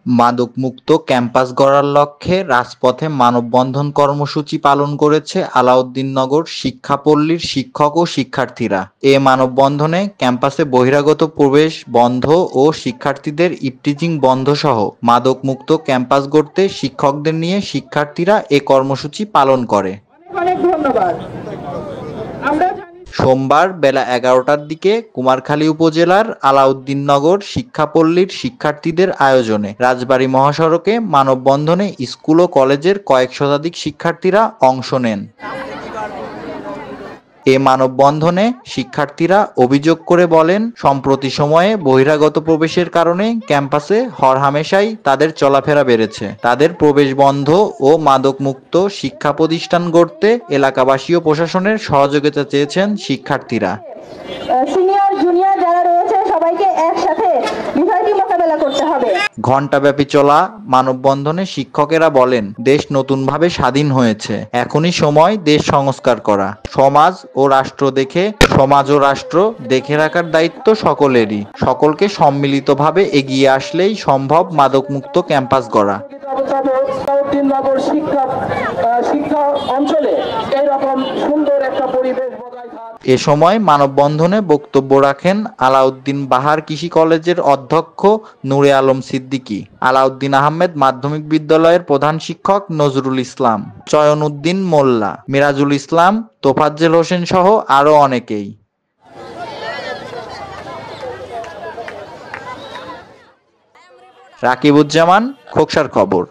মাদকমুক্ত campus গড়ার লক্ষ্যে রাজপথে মানববন্ধন কর্মসূচি পালন করেছে আলাউদ্দিননগর শিক্ষাপল্লীর শিক্ষক ও শিক্ষার্থীরা। এ মানববন্ধনে ক্যাম্পাসে বহিরাগত প্রবেশ বন্ধ ও শিক্ষার্থীদের ইভটিজিং বন্ধসহ মাদকমুক্ত ক্যাম্পাস গড়তে শিক্ষকদের নিয়ে শিক্ষার্থীরা এ কর্মসূচি পালন করে। অনেক ধন্যবাদ। সোমবার বেলা ১১টার দিকে কুমারখালী উপজেলার আলাউদ্দিননগর শিক্ষাপল্লীর শিক্ষার্থীদের আয়োজনে রাজবাড়ী মহাসড়কে মানববন্ধনে স্কুল ও কলেজের কয়েক শতাধিক শিক্ষার্থীরা অংশ নেন। এ মানববন্ধনে শিক্ষার্থীরা অভিযোগ করে বলেন, সম্প্রতি সময়ে বহিরাগত প্রবেশের কারণে ক্যাম্পাসে হরহামেশাই তাদের চলাফেরা বেড়েছে। তাদের প্রবেশ বন্ধ ও মাদকমুক্ত শিক্ষা প্রতিষ্ঠান গড়তে এলাকাবাসী ও প্রশাসনের সহযোগিতা চেয়েছেন শিক্ষার্থীরা। সিনিয়র জুনিয়র যারা রয়েছে সবাইকে একসাথে বিষয়টি মোকাবেলা করতে হবে। ঘণ্টাব্যাপী চলা মানববন্ধনে শিক্ষকেরা বলেন, দেশ নতুনভাবে স্বাধীন হয়েছে, এখনই সময় দেশ সংস্কার করা। সমাজ ও রাষ্ট্র দেখে রাখার দায়িত্ব সকলেরই। সকলকে সম্মিলিতভাবে এগিয়ে আসলেই সম্ভব মাদকমুক্ত ক্যাম্পাস গড়া। আলাউদ্দিননগর শিক্ষা অঞ্চলে এরকম সুন্দর একটা পরিবেশ বজায় থাকে। এ সময় মানববন্ধনে বক্তব্য রাখেন আলাউদ্দিন বাহার কৃষি কলেজের অধ্যক্ষ নূরে আলম সিদ্দিকী, আলাউদ্দিন আহমেদ মাধ্যমিক বিদ্যালয়ের প্রধান শিক্ষক নজরুল ইসলাম, চয়ন উদ্দিন মোল্লা, মিরাজুল ইসলাম, তোফাজ্জল হোসেন সহ আরও অনেকেই। রাকিবুজ্জামান, খোকসার খবর।